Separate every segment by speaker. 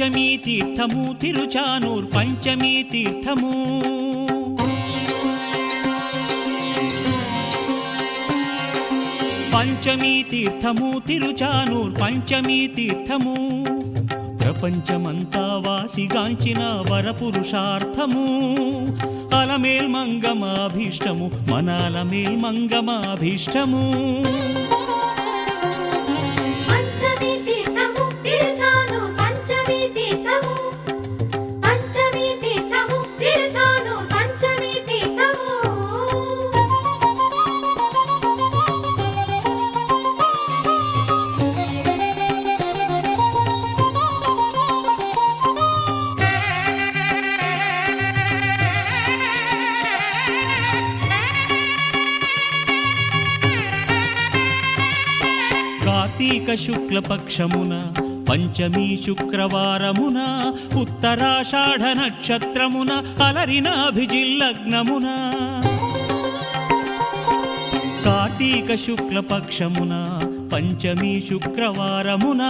Speaker 1: పంచమీ తీర్థము తిరుచానూర్ పంచమీ తీర్థము పంచమీ తీర్థము తిరుచానూర్ పంచమీ తీర్థము ప్రపంచమంతా వాసిగాంచిన వరపురుషార్థము అలమేల్ మంగమాభీష్టము మనాలమేల్ మంగమాభీష్టము కార్తీక శుక్లపక్షమున పంచమీ శుక్రవారమున ఉత్తరాషాఢ నక్షత్రమున అలరినాభిజిల్లగ్నమున కార్తీక శుక్లపక్షమున పంచమీ శుక్రవారమున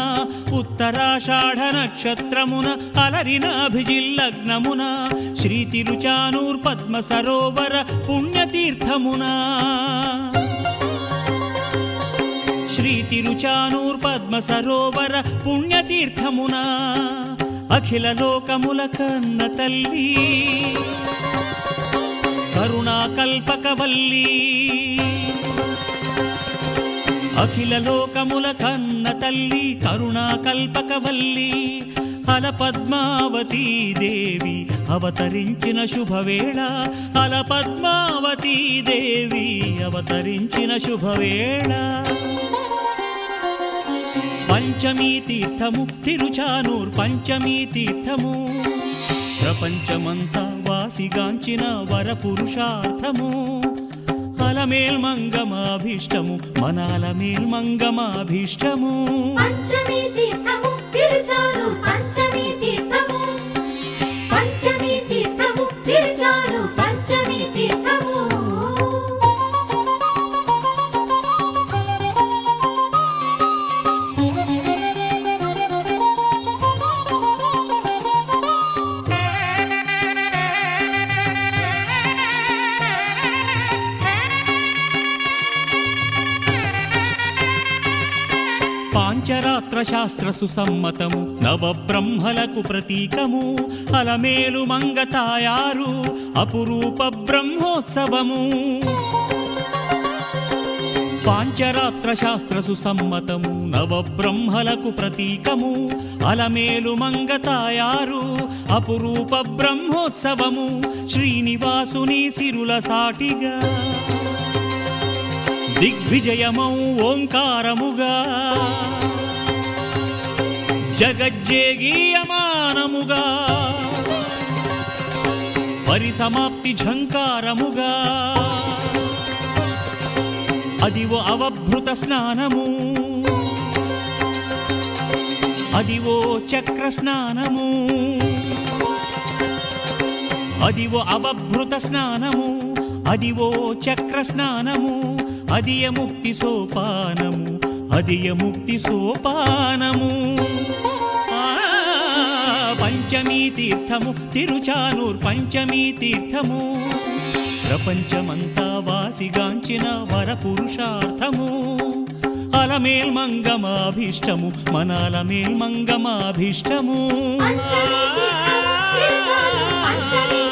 Speaker 1: ఉత్తరాషాఢ నక్షత్రమున అలరినాభిజిల్లగ్నమున శ్రీ తిరుచానూర్ పద్మ సరోవర పుణ్యతీర్థమున శ్రీ తిరుచానూర్ పద్మ సరోవర పుణ్యతీర్థమున అఖిల లోకముల కన్న తల్లి కరుణాకల్పకవల్లి అఖిల లోకముల కన్న తల్లి కరుణాకల్పకవల్లి అల పద్మావతీ దేవి అవతరించిన శుభవేళ అల పద్మావతీ దేవి అవతరించిన శుభవేళ పంచమీ తీర్థము తిరుచానూర్ పంచమీ తీర్థము ప్రపంచమంతా వాసిగాంచిన వరపురుషార్థము అలమేల్ మంగమాభీష్టము మనాలమేల్ మంగమాభీష్టము
Speaker 2: పంచమీ తీర్థము తిరుచానూర్ పంచమీ తీర్థము పంచమీ తీర్థము తిరుచానూర్ పంచమీ తీర్థము
Speaker 1: పాంచరాత్ర శాస్త్ర సుసమ్మతము నవబ్రహ్మలకు ప్రతీకము అలమేలు మంగతాయారు అపురూప బ్రహ్మోత్సవము పాంచరాత్ర శాస్త్ర సుసమ్మతము నవబ్రహ్మలకు ప్రతీకము అలమేలు మంగతాయారు అపురూప బ్రహ్మోత్సవము శ్రీనివాసుని సిరుల సాటిగా దిగ్విజయమౌ ఓంకారముగా జగజ్జేగీయమానముగా పరిసమాప్తి ఝంకారముగా అదివో అవభృత స్నానము అదివో చక్ర స్నానము అదివో అవభృత స్నానము అదివో చక్ర స్నానము అదియ ముక్తి సోపానము అదియ ముక్తి సోపానము పంచమీ తీర్థము తిరుచానూర్ పంచమీ తీర్థము ప్రపంచమంతా వాసిగాంచిన వరపురుషార్థము అలమేల్ మంగమాభీష్టము మనాలమేల్ మంగమాభీష్టము
Speaker 2: పంచమీ తీర్థము తిరుచానూర్ పంచమీ